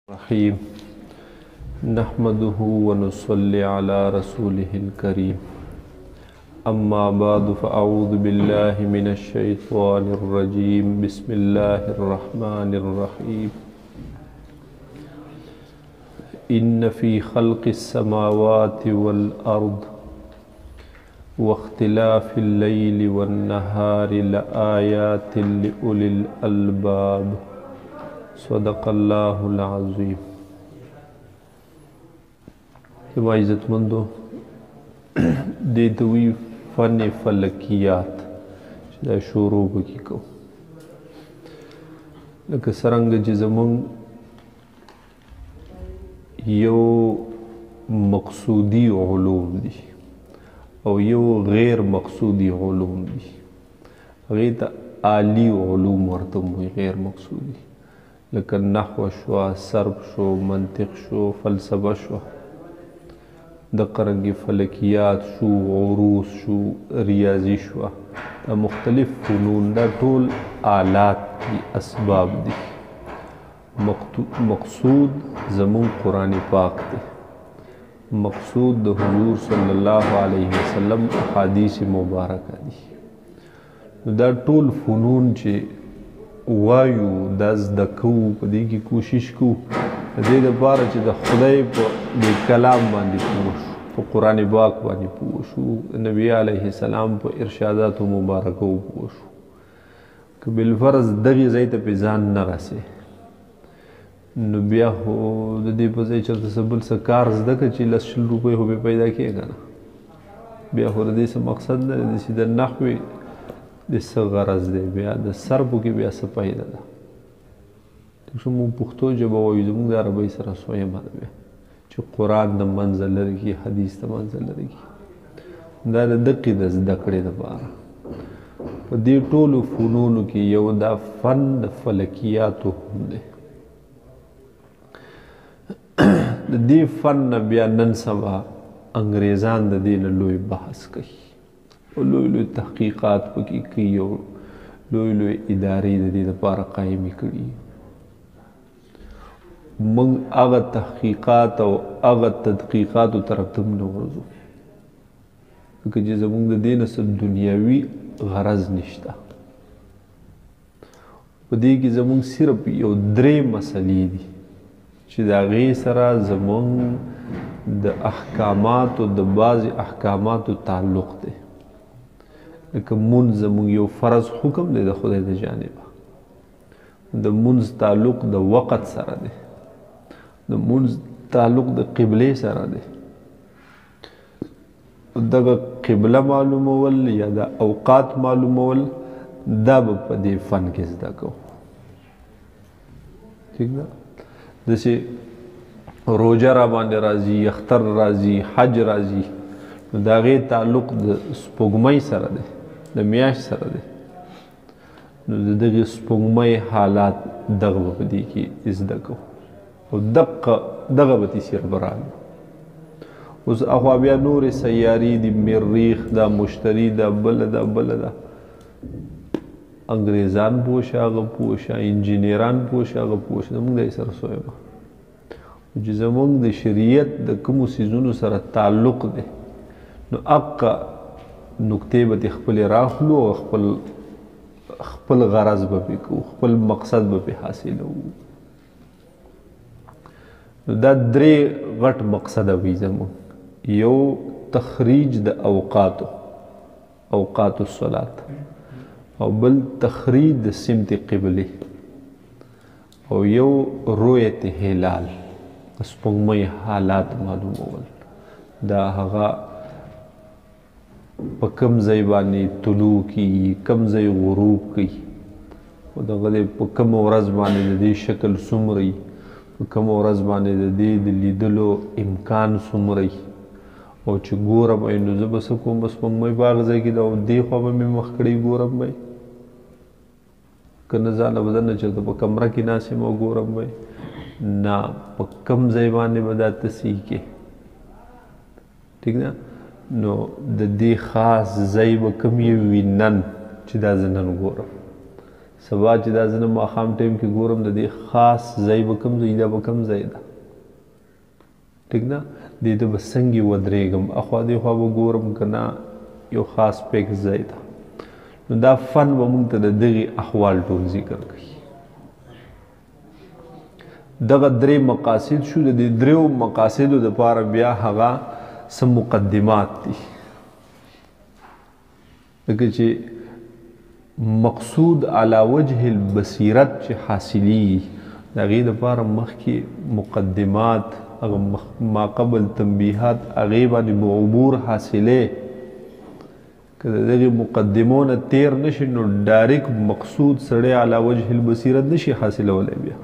الرحيم نحمده ونصلي على رسوله الكريم أما بعد فأعوذ بالله من الشيطان الرجيم بسم الله الرحمن الرحيم إن في خلق السماوات والأرض واختلاف الليل والنهار لآيات لأولي الألباب صدق الله العظیم. ما عزت مندو دې دوی فن فلکیات چې دا شروع وکړي کو لکه څرنګه چې زمونږ یو مقصودی علوم دي او یو غیر مقصودی علوم دي، هغې ته عالی علوم ورته وایي، غیر مقصودی لکه نحو شو، صرف شو، منطق شو، فلسفه شو، د قرنګي فلکیات شو، عروض شو، ریاضی شو، دا مختلف فنون دا ټول آلات دي، اسباب دي. مقصود زمون قرآن پاک دی، مقصود د حضور صلی الله علیه وسلم احادیث مبارکه دي. دا ټول فنون چې وایو دا زده کوو، په دې کې کوشش کوو د دې دپاره چې د خدای په دې کلام باندې پوه شو، په قرآن پاک باندې پوه شو، د نبي علیه السلام په ارشاداتو مبارکو پوه شو. که بالفرض دغې ځای ته پې ځان نه رسې نو بیا خو د دې په ځای چېرته څه بل څه کار زده کړه چې 10-20 روپۍ خو بې پیدا کېږي که نه، بیا خو د دې څه مقصد نه دی چې د نحوې د څه غرض دی، بیا د صرفو کې بیا څه فایده ده. چې موږ پښتو ژبه وایو، زموږ د عربۍ سره سویمه ده بیا چې قرآن د منځه لرې کړي، حدیث د منځه لرې کړي. دا د دقې د زده کړې دپاره په دې ټولو فنونو کې یو دا فن د فلکیاتو هم دی. د دې فن نه بیا نن سبا انګریزان د دې نه لوی بحث کوي او لوی لوی تحقیقات پکې کوي او لوی لوی ادارې د دې لپاره قایمې کړي. موږ هغه تحقیقات او هغه تدقیقاتو طرف ته هم نه ورځو، ځکه چې زموږ د دې نه څه دنیاوي غرض نشته. په دې کې زموږ صرف یو 3 مسلې دي چې د هغې سره زموږ د احکاماتو د بعضې احکاماتو تعلق دی. لکه مونځ زموږ یو فرض حکم دی د خدای د جانبه، د مونځ تعلق د وقت سره دی، د مونځ تعلق د قبلې سره دی. دغه قبله معلومول یا د اوقات معلومول دا به په دې فن کې زده کوو. ٹھیک ده؟ داسې روژه را باندې راځي، اختر راځي، حج راځي، نو د هغې تعلق د سپوږمۍ سره دی، د میاشت سره دی. نو د دغې سپوږمۍ حالات دغه به په دې کې زده کوو او دغه به تې صرف راغلو. اوس اخوا بیا نورې سیارې دي، مریخ دا، مشتري دا، بله دا بله دا. انګریزان پوه شه، هغه پوه شه، انجینران پوه شه، هغه پوه شه، زموږ دی سره سویمه چې زموږ د شریعت د کومو څیزونو سره تعلق دی، نو هغه نکتې به تې خپلې راخلو او خپل غرض به پې کوو، خپل مقصد به پې حاصلوو. نو دا 3 غټ مقصده وي زموږ. یو تخریج د اوقات الصلات، او بل تخریج د سمت قبله، او یو رؤیت هلال، سپوږمۍ حالات معلومول. دا هغه په کم ځای باندې طلوع کیږي، کم ځای غروب کوي، او دغه په کم ورځ باندې د دې شکل څومره وي، په کم ورځ باندې د دې د لیدلو امکان څومره وي. او چې ګورم نو زه به څه کوم، به سپوږمۍ په هغه ځای کې ده او دې خوا به مې مخ کړی ګورم به، که نه ځانه به دننه چېرته په کمره کې ناست یم او ګورم به، نه په کم ځای باندې به دا تصحیح کې. ټیک ده؟ نو د دې خاص ځای به کوم یې وي نن چې دا زه نن ګورم، سبا چې دا زه نه ماښام ټایم کې ګورم د دې خاص ځای به کوم ځای دا به کوم ځای ده ټیک ده دې ته به څنګه ودرېږم اخوا دې خوا به ګورم که نه یو خاص پیک ځای ده نو دا فن به موږ ته د دغې احوال ټول ذکر کوي دغه درې مقاصد شو د دې دریو مقاصدو دپاره بیا هغه څه مقدمات دي لکه چې مقصود علی وجه البصیرت چې حاصلي د هغې دپاره مخکې مقدمات هغه ما قبل تنبیحات هغې باندې عبور حاصلې که د دغې مقدمو نه تیر نشي نو ډایرکټ مقصود سړی علی وجه البصیرت نشي حاصلولی بیا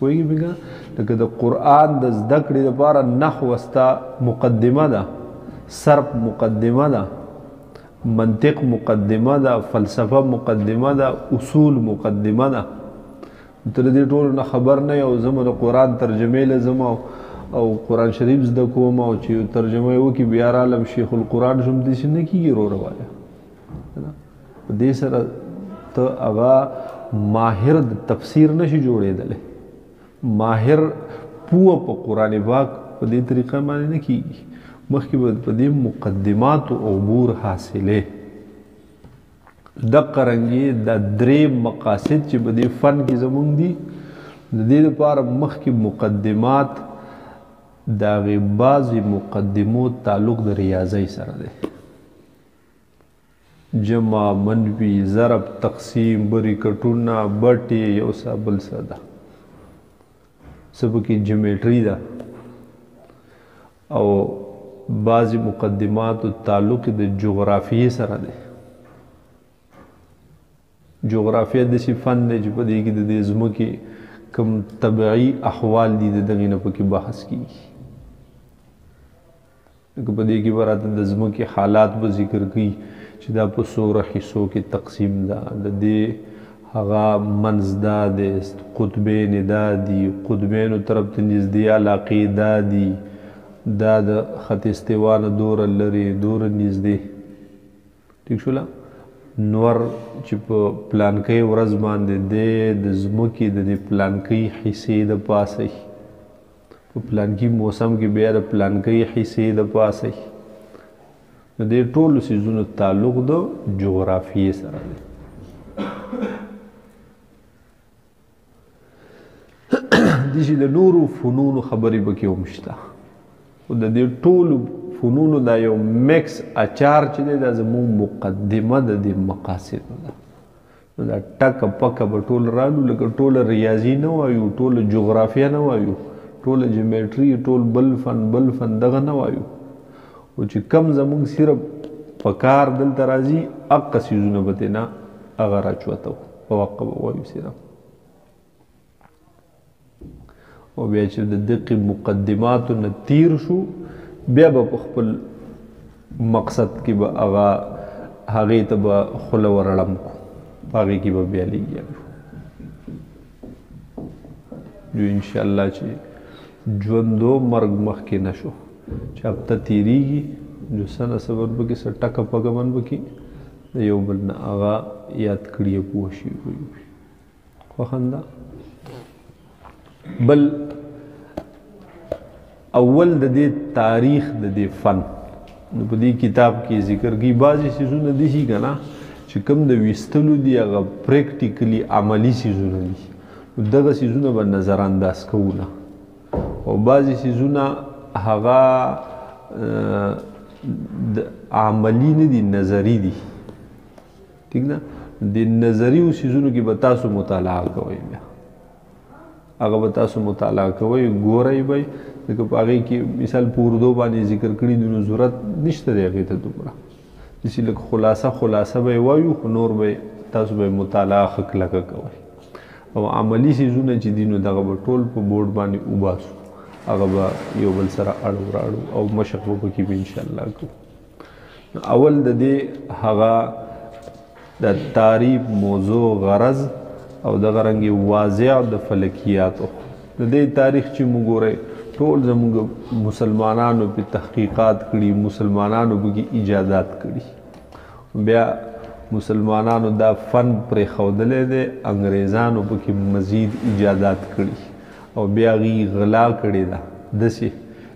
پوهېږي بېګا لکه د قرآن د زده کړې دپاره نحو ستا مقدمه ده صرف مقدمه ده منطق مقدمه ده فلسفه مقدمه ده اصول مقدمه ده ته د دې ټولو نه خبر نه یې او زه د قرآن ترجمې له ځم او قرآن شریف زده کوم او چې ترجمه یې وکړي بیا رالم شیخ القرآن شم داسې نه کېږي ورو روایه په دې سره ته هغه ماهر د تفسیر نشي جوړېدلی ماهر پوه په قرآن پاک په دې طریقه باندې نه کېږي مخکې به په دې مقدماتو عبور حاصلې دقه رنګې دا درې مقاصد چې په دې فن کې زموږ دي د دې لپاره مخکې مقدمات د هغې بعضې مقدمو تعلق د ریاضۍ سره دی جمع منفي ضرب تقسیم بریکټونه بټې یو څه بل څه ده څه پکې جیمیټري ده او بعضې مقدماتو تعلق د جغرافیې سره دی جغرافیه داسې فن دی چې په دې کې د دې ځمکې کوم طبیعي احوال دي د دغې نه پکې بحث کېږي لکه په دې کې به راته د ځمکې حالات به ذکر کوي چې دا په څومره حصو کې تقسیم ده د دې هغه منځ دا دی قطبین دا دي قطبینو طرف ته نږدې علاقې دا دي دا د خط استوا نه دوره لرې دوره نږدې ټیک شوله نور چې په پلانکۍ ورځ باندې دی د ځمکې د دې پلانکۍ حصې د پاسه په پلانکي موسم کې بیا د پلانکۍ حصې د پاسه د دې ټولو څیزونو تعلق د جغرافیې سره دی داسې د نورو فنونو خبرې پکې هم شته خو د دې ټولو فنونو دا یو میکس اچار چې دی دا زموږ مقدمه د دې مقاصدو ده نو دا ټکه پکه به ټول رالو لکه ټوله ریاضي نه وایو ټوله جغرافیه نه وایو ټوله جیمیټري ټول بل فن دغه نه وایو او چې کم زموږ صرف په کار دلته راځي هغه څیزونه به ترې نه هغه راچوتو په هغه به وایو صرف او بیا چې د دقې مقدماتو نه تیر شو بیا به په خپل مقصد کې به هغې ته به خوله ورړم کو په هغې کې به بیا لګیا شو جو انشاءالله چې ژوندو مرګ مخکې نه شو چې هفته تېرېږي جو څه نه څه به پکې څه ټکه پکه من پکې د یو بل نه هغه یاد کړي پوه شي خوښنده بل اول د دې تاریخ د دې فن نو په دې کتاب کې ذکر کوي بعضې څیزونه داسې که نه چې کوم د ویستلو دي هغه پریکټیکلي عملي څیزونه دي نو دغه څیزونه به نظر انداز کوو نه او بعضې څیزونه هغه عملي نه دي نظري دي ټیک ده د نظریو څیزونو کې به تاسو مطالعه کوئ بیا هغه به تاسو مطالعه کوئ ګورئ به لکه په هغې کې مثال په اردو باندې ذکر کړي دي نو ضرورت نشته دی هغې ته دومره داسې لږ خلاصه به یې وایو خو نور به تاسو به مطالعه ښه کلکه کوئ او عملي څیزونه چې دي نو دغه به ټول په بورډ باندې وباسو هغه به یو بل سره اړو راړو او مشق به پکې به انشاءالله کوو اول د دې هغه د تعریف موضوع غرض او دغه رنګې واضح د فلکیاتو د دې تاریخ چې موږ ګورئ ټول زموږ مسلمانانو پې تحقیقات کړي مسلمانانو پکې ایجادات کړي بیا مسلمانانو دا فن پرېښودلی دی، انګریزانو پکې مزید ایجادات کړي او بیا هغوی غلا کړې ده داسې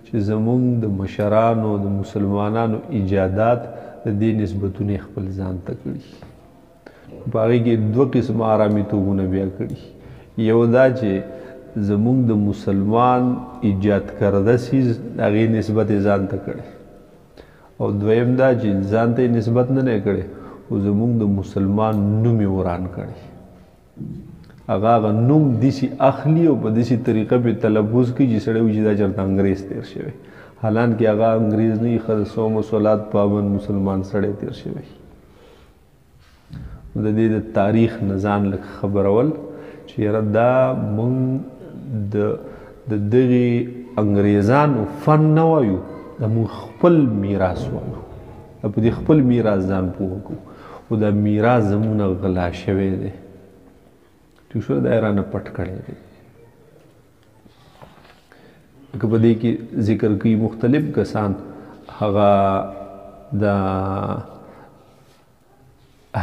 چې زمونږ د مشرانو د مسلمانانو ایجادات د دې نسبتونه خپل ځان ته کړي. په هغې کې دوه قسمه آرامیتوبونه بیا کړي. یو دا چې زمونږ د مسلمان ایجاد کرده سیز د هغې نسبت یې ځان ته کړی، او دویم دا چې ځان ته یې نسبت نه دی کړی خو زمونږ د مسلمان نوم یې وران کړی. هغه نوم داسې اخلي او په داسې طریقه پې تلفظ کوي چې سړی وایي چې دا چېرته انګریز تېر شوی، حالانکې هغه انګریز نه وي، ښه د صوم و صلات پابند مسلمان سړی تېر شوی. د دې د تاریخ نه ځان لږ خبرول چې یاره دا موږ د دغې انګریزانو فن نه وایو، دا موږ خپل میراث وایو، په دې خپل میراث ځان پوه کړو، خو دا میراث زموږ نه غلا شوی دی. ټیک شو، دا یې رانه پټ کړی دی. که په دې کې ذکر کوي مختلف کسان، هغه د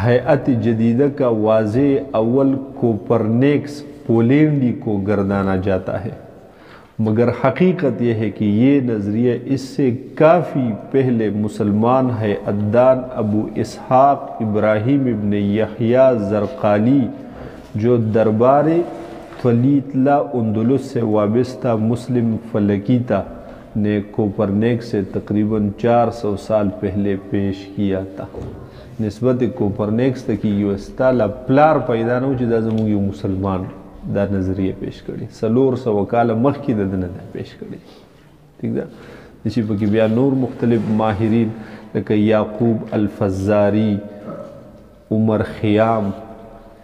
هیئت جدیدہ کا واضح اول کوپرنیکس پولینڈی کو گردانا جاتا ہے، مگر حقیقت یہ ہے کہ یہ نظریہ اس سے کافی پہلے مسلمان ہیئتدان ابو اسحاق ابراہیم ابن یحییٰ زرقالی جو دربار طلیطلہ اندلس سے وابستہ مسلم فلکی تھا نے کوپرنیکس سے تقریباً 400 سال پہلے پیش کیا تھا. نسبت کوپرنیکس ته کې یو ستا لا پلار پیدا نه و چې دا زموږ یو مسلمان دا نظریه پیش کړي، 400 کاله مخکې د ده نه دا پیش کړي. ٹھیک ده، چې پکې بیا نور مختلف ماهرین لکه یعقوب الفزاری، عمر خیام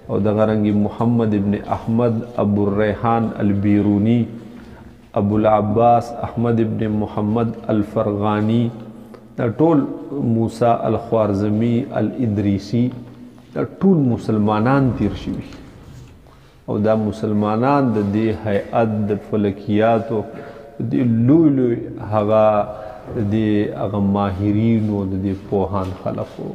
او دغه رنګې محمد ابن احمد ابو الریحان البیرونی، ابو العباس احمد ابن محمد الفرغانی، دا ټول موسی الخوارزمی الادریسی، دا ټول مسلمانان تیر شوي، او دا مسلمانان د دې هیئت د فلکیاتو د دې لوی لوی هغه د دې هغه ماهرینو د دې پوهان خلقو.